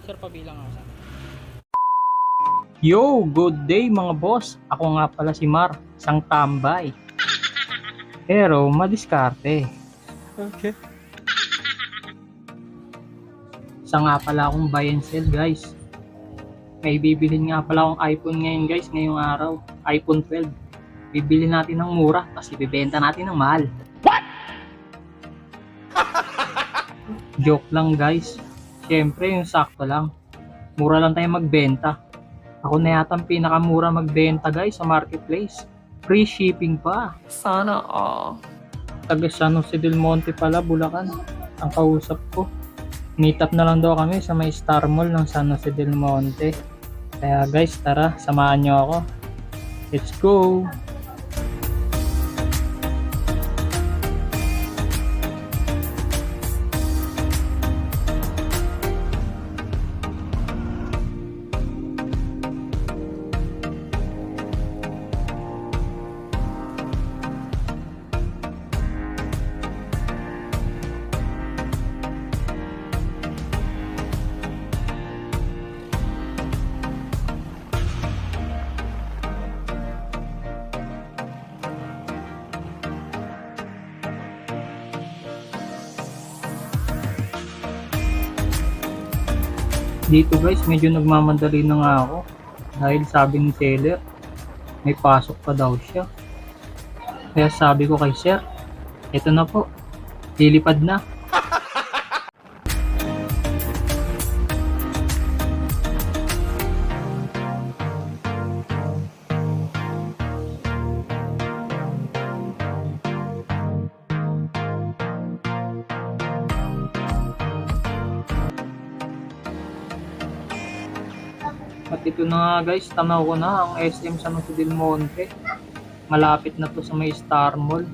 Sir, pabilang ako sa. Yo, good day mga boss. Ako nga pala si Mar, isang tambay. Pero madiskarte. Okay. Isa nga pala akong buy and sell guys. May bibilhin nga pala akong iPhone ngayon guys, ngayong araw. iPhone 12. Bibili natin ng mura, tapos ibibenta natin ng mahal. What? Joke lang guys. Siyempre yung sakto lang. Mura lang tayo magbenta. Ako na yata ang pinakamura magbenta guys sa marketplace. Free shipping pa. Sana all. Taga San Jose del Monte pala, Bulacan. Ang kausap ko. Meet up na lang daw kami sa may Star Mall ng San Jose del Monte. Kaya guys, tara, samahan nyo ako. Let's go! Dito guys, medyo nagmamadali na nga ako. Dahil sabi ni seller, may pasok pa daw siya. Kaya sabi ko kay sir, eto na po, lilipad na. At ito na nga guys, tanaw ko na ang SM San Jose del Monte. Malapit na to sa may Star Mall.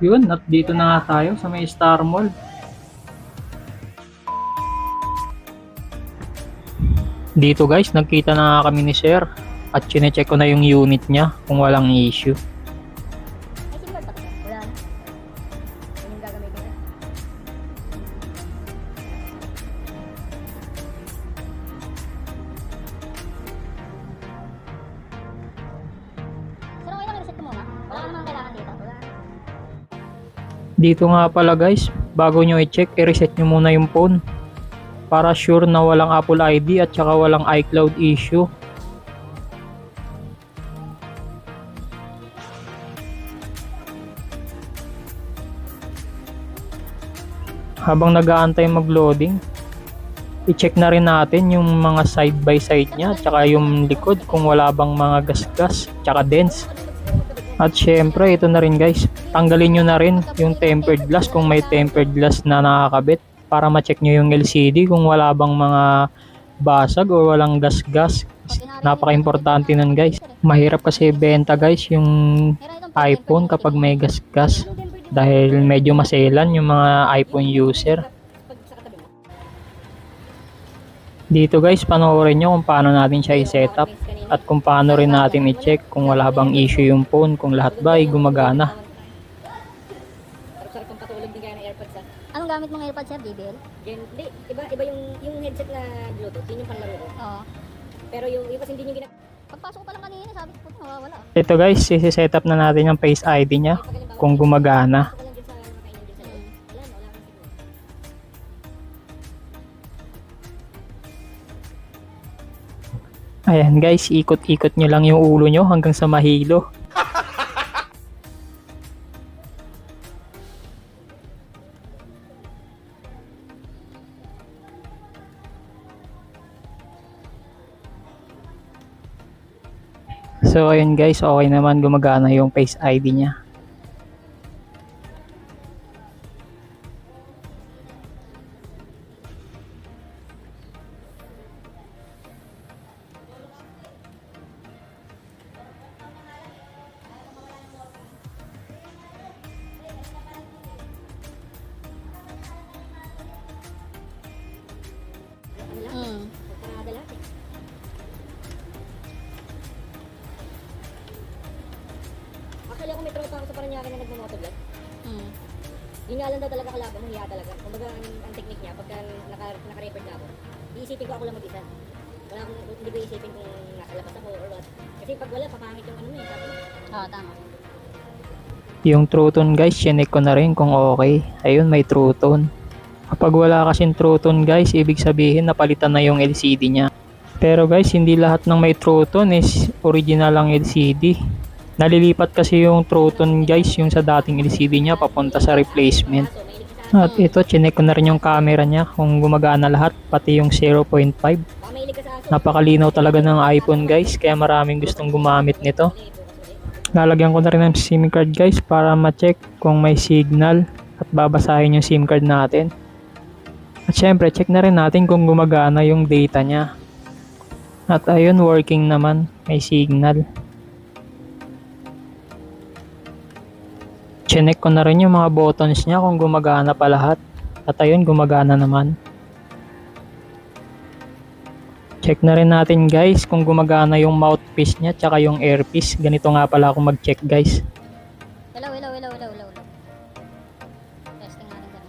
Yun, at dito na nga tayo sa may Star Mall. Dito guys, nagkita na nga kami ni sir. At chinecheck ko na yung unit niya kung walang issue. Ay, simbol pa ko. Wala na. Yun yung gagamitin ko. Sir, okay lang i-reset ko muna. Wala ka namang kailangan dito. Wala. Dito nga pala guys, bago nyo i-check, i-reset nyo muna yung phone. Para sure na walang Apple ID at saka walang iCloud issue. Habang nag-aantay mag-loading, i-check na rin natin yung mga side by side niya at saka yung likod kung wala bang mga gasgas at saka dents. At syempre ito na rin guys, tanggalin nyo na rin yung tempered glass kung may tempered glass na nakakabit para ma-check nyo yung LCD kung wala bang mga basag o walang gasgas. Napaka-importante nun guys. Mahirap kasi benta guys yung iPhone kapag may gasgas dahil medyo maselan yung mga iPhone user. Dito guys, panoorin nyo kung paano natin siya i-setup at kung paano rin natin i-check kung wala bang issue yung phone, kung lahat ba ay gumagana. Sarap-sarap ang patulog din kaya ng AirPods ah. Anong gamit mong AirPods sir? JBL? Hindi, iba yung headset na Bluetooth, yun yung panlaro ko. Oo. Pero yung kasi hindi yung Pagpasok ko pa lang kanina, sabi ko po nawawala. Ito guys, isi-set up na natin yung Face ID niya kung gumagana. Pasok ko lang dyan sa makainan dyan sa loob. Wala na, wala kang siguro. Ayan guys, ikot-ikot nyo lang yung ulo nyo hanggang sa mahilo. So ayun guys, okay naman, gumagana yung Face ID niya. Parada lahat eh. Actually ako may tropa ako sa Paranaque na nagmo-motovlog. Yun nga lang daw talaga kalaban, mahiya talaga. Kumbaga ang technique niya, pagka naka-record na ako, iisipin ko ako lang mag-isa. Wala akong, hindi ko iisipin kung nasa labas ako or what. Kasi pag wala, papangit yung ano mo eh, sabi mo. Oo, tama. Yung True Tone guys, chinek ko na rin kung okay. Ayun, may True Tone. Kapag wala kasing True Tone guys, ibig sabihin napalitan na yung LCD niya. Pero guys, hindi lahat ng may True Tone is original ang LCD. Nalilipat kasi yung True Tone guys, yung sa dating LCD niya papunta sa replacement. At ito, chinek ko na rin yung camera niya kung gumagana lahat, pati yung 0.5. Napakalinaw talaga ng iPhone guys, kaya maraming gustong gumamit nito. Lalagyan ko na rin ng SIM card guys para ma-check kung may signal at babasahin yung SIM card natin. At syempre, check na rin natin kung gumagana yung data niya. At ayun, working naman, may signal. Chinek ko na rin yung mga buttons niya kung gumagana pa lahat. At ayun, gumagana naman. Check na rin natin guys kung gumagana yung mouthpiece niya tsaka yung earpiece. Ganito nga pala ako mag-check guys. Hello. Testing natin dyan.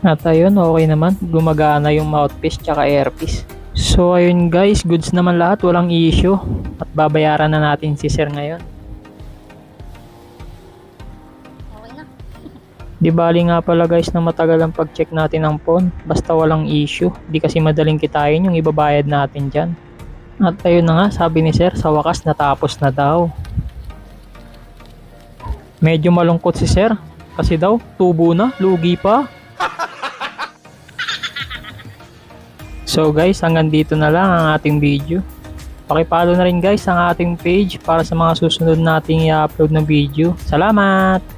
At ayun, okay naman. Gumagana yung mouthpiece tsaka earpiece. So ayun guys, goods naman lahat, walang issue. At babayaran na natin si sir ngayon. Okay na. Di bali nga pala guys na matagal ang pag-check natin ng phone. Basta walang issue. Di kasi madaling kitain yung ibabayad natin dyan. At ayun na nga, sabi ni sir, sa wakas natapos na daw. Medyo malungkot si sir. Kasi daw, tubo na, lugi pa. So guys, hanggang dito na lang ang ating video. Pakipollow na rin guys ang ating page para sa mga susunod nating i-upload na video. Salamat!